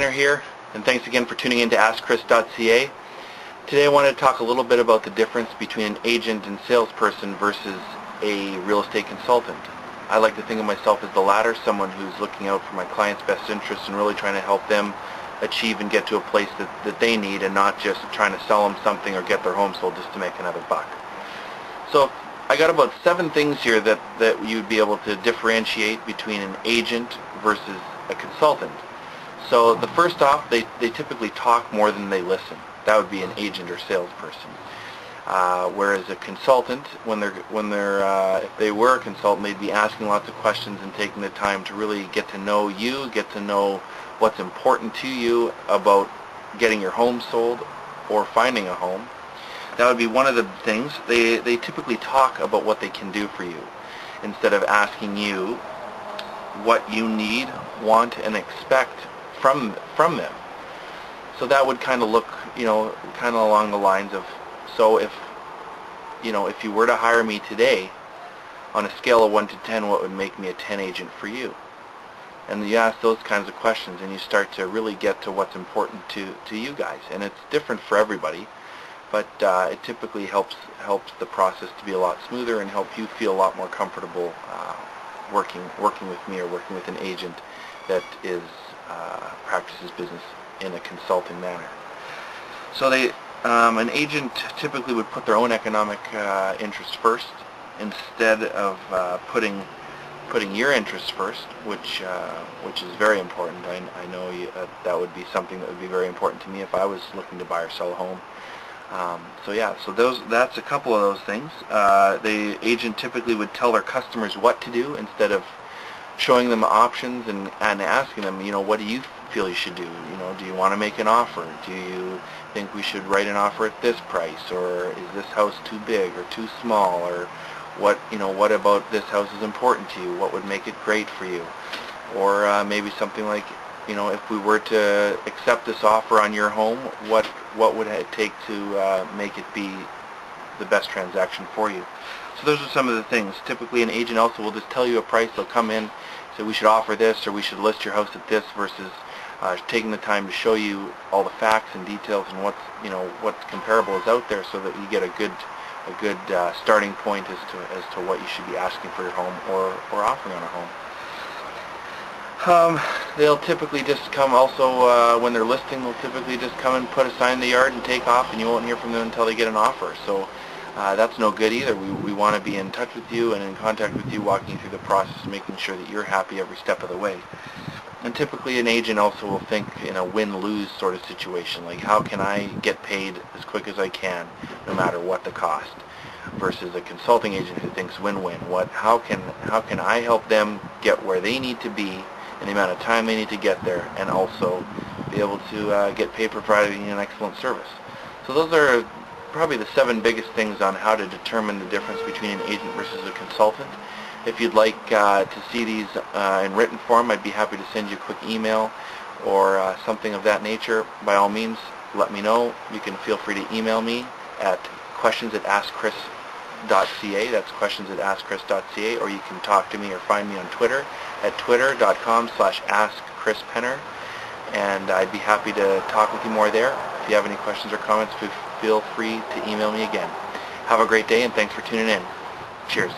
Penner here, and thanks again for tuning in to askchris.ca. Today I wanted to talk a little bit about the difference between an agent and salesperson versus a real estate consultant. I like to think of myself as the latter, someone who's looking out for my client's best interests and really trying to help them achieve and get to a place that they need, and not just trying to sell them something or get their home sold just to make another buck. So I got about 7 things here that you'd be able to differentiate between an agent versus a consultant. So the first off, they typically talk more than they listen. That would be an agent or salesperson. Whereas a consultant, if they were a consultant, they'd be asking lots of questions and taking the time to really get to know you, get to know what's important to you about getting your home sold or finding a home. That would be one of the things. They typically talk about what they can do for you instead of asking you what you need, want, and expect from them. So that would kind of look, kind of along the lines of, so if you were to hire me today, on a scale of 1 to 10, what would make me a 10 agent for you? And you ask those kinds of questions, and you start to really get to what's important to you guys. And it's different for everybody, but it typically helps the process to be a lot smoother and help you feel a lot more comfortable working with me or working with an agent that practices business in a consulting manner. So an agent typically would put their own economic interests first instead of putting your interests first, which is very important. I know that would be something that would be very important to me if I was looking to buy or sell a home. So that's a couple of those things. The agent typically would tell their customers what to do instead of showing them options and asking them, what do you feel you should do? Do you want to make an offer? Do you think we should write an offer at this price, or is this house too big or too small, or what about this house is important to you? What would make it great for you? Or maybe something like, if we were to accept this offer on your home, what would it take to make it be the best transaction for you? So those are some of the things. Typically an agent also will just tell you a price. They'll come in, say we should offer this, or we should list your house at this, versus taking the time to show you all the facts and details and what's comparable is out there, so that you get a good starting point as to what you should be asking for your home or offering on a home. They'll typically just come also, when they're listing, they'll typically just come and put a sign in the yard and take off, and you won't hear from them until they get an offer. So that's no good either. We want to be in touch with you and in contact with you, walking you through the process, making sure that you're happy every step of the way. And typically an agent also will think in a win-lose sort of situation, like how can I get paid as quick as I can, no matter what the cost, versus a consulting agent who thinks win-win. How can I help them get where they need to be in the amount of time they need to get there, and also be able to get paid for providing an excellent service. So those are probably the 7 biggest things on how to determine the difference between an agent versus a consultant. If you'd like to see these in written form, I'd be happy to send you a quick email or something of that nature. By all means, let me know. You can feel free to email me at questions@askchris.ca. That's questions@askchris.ca. Or you can talk to me or find me on Twitter at twitter.com/askchrispenner. And I'd be happy to talk with you more there. If you have any questions or comments, feel free to email me again. Have a great day, and thanks for tuning in. Cheers.